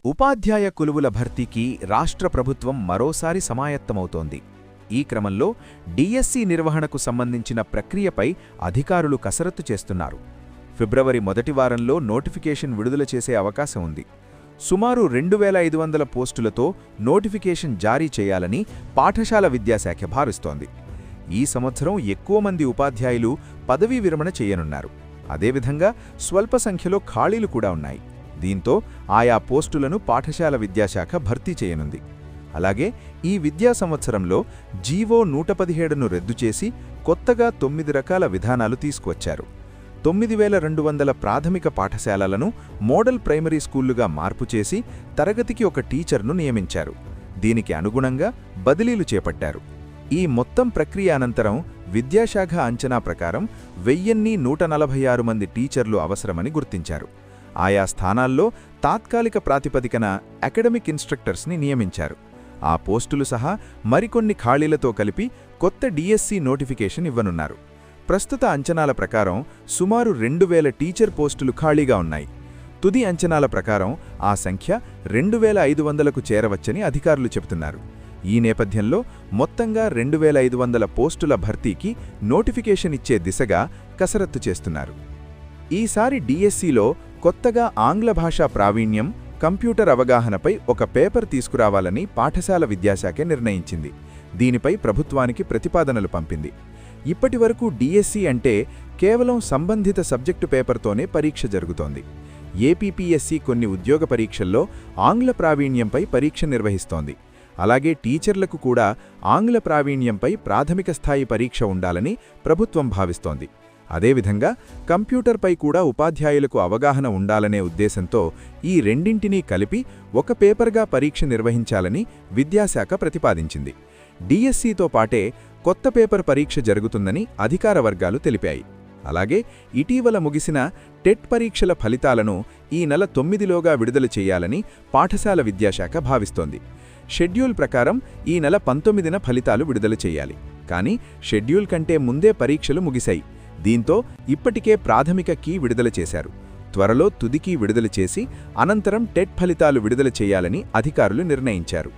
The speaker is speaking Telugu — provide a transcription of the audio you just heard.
ఉపాధ్యాయ కొలువుల భర్తీకి రాష్ట్ర ప్రభుత్వం మరోసారి సమాయత్తమవుతోంది. ఈ క్రమంలో డిఎస్సి నిర్వహణకు సంబంధించిన ప్రక్రియపై అధికారులు కసరత్తు చేస్తున్నారు. ఫిబ్రవరి మొదటి వారంలో నోటిఫికేషన్ విడుదల చేసే అవకాశం ఉంది. సుమారు 2500 పోస్టులతో నోటిఫికేషన్ జారీ చేయాలని పాఠశాల విద్యాశాఖ భావిస్తోంది. ఈ సంవత్సరం ఎక్కువ మంది ఉపాధ్యాయులు పదవీ విరమణ చేయనున్నారు. అదేవిధంగా స్వల్ప సంఖ్యలో ఖాళీలు కూడా ఉన్నాయి. దీంతో ఆయా పోస్టులను పాఠశాల విద్యాశాఖ భర్తీ చేయనుంది. అలాగే ఈ విద్యా సంవత్సరంలో జీవో 117ను రద్దు చేసి కొత్తగా 9 రకాల విధానాలు తీసుకువచ్చారు. 9200 ప్రాథమిక పాఠశాలలను మోడల్ ప్రైమరీ స్కూళ్లుగా మార్పు చేసి తరగతికి ఒక టీచర్ను నియమించారు. దీనికి అనుగుణంగా బదిలీలు చేపట్టారు. ఈ మొత్తం ప్రక్రియ అనంతరం విద్యాశాఖ అంచనా ప్రకారం 1146 మంది టీచర్లు అవసరమని గుర్తించారు. ఆయా స్థానాల్లో తాత్కాలిక ప్రాతిపదికన అకాడమిక్ ఇన్స్ట్రక్టర్స్ని నియమించారు. ఆ పోస్టులు సహా మరికొన్ని ఖాళీలతో కలిపి కొత్త డిఎస్సి నోటిఫికేషన్ ఇవ్వనున్నారు. ప్రస్తుత అంచనాల ప్రకారం సుమారు 2000 టీచర్ పోస్టులు ఖాళీగా ఉన్నాయి. తుది అంచనాల ప్రకారం ఆ సంఖ్య 2500కు చేరవచ్చని అధికారులు చెబుతున్నారు. ఈ నేపథ్యంలో మొత్తంగా 2500 పోస్టుల భర్తీకి నోటిఫికేషన్ ఇచ్చే దిశగా కసరత్తు చేస్తున్నారు. ఈసారి డిఎస్సిలో కొత్తగా ఆంగ్ల భాషా ప్రావీణ్యం, కంప్యూటర్ అవగాహనపై ఒక పేపర్ తీసుకురావాలని పాఠశాల విద్యాశాఖ నిర్ణయించింది. దీనిపై ప్రభుత్వానికి ప్రతిపాదనలు పంపింది. ఇప్పటివరకు డిఎస్సి అంటే కేవలం సంబంధిత సబ్జెక్టు పేపర్తోనే పరీక్ష జరుగుతోంది. ఏపీపీఎస్సి కొన్ని ఉద్యోగ పరీక్షల్లో ఆంగ్ల ప్రావీణ్యంపై పరీక్ష నిర్వహిస్తోంది. అలాగే టీచర్లకు కూడా ఆంగ్ల ప్రావీణ్యంపై ప్రాథమిక స్థాయి పరీక్ష ఉండాలని ప్రభుత్వం భావిస్తోంది. అదేవిధంగా కంప్యూటర్పై కూడా ఉపాధ్యాయులకు అవగాహన ఉండాలనే ఉద్దేశంతో ఈ రెండింటినీ కలిపి ఒక పేపర్గా పరీక్ష నిర్వహించాలని విద్యాశాఖ ప్రతిపాదించింది. డిఎస్సితో పాటే కొత్త పేపర్ పరీక్ష జరుగుతుందని అధికార వర్గాలు తెలిపాయి. అలాగే ఇటీవల ముగిసిన టెట్ పరీక్షల ఫలితాలను ఈ నెల 9లోగా విడుదల చేయాలని పాఠశాల విద్యాశాఖ భావిస్తోంది. షెడ్యూల్ ప్రకారం ఈ నెల 19న ఫలితాలు విడుదల చేయాలి. కానీ షెడ్యూల్ కంటే ముందే పరీక్షలు ముగిశాయి. దీంతో ఇప్పటికే ప్రాథమిక కీ విడుదల చేశారు. త్వరలో తుది కీ విడుదల చేసి అనంతరం టెట్ ఫలితాలు విడుదల చేయాలని అధికారులు నిర్ణయించారు.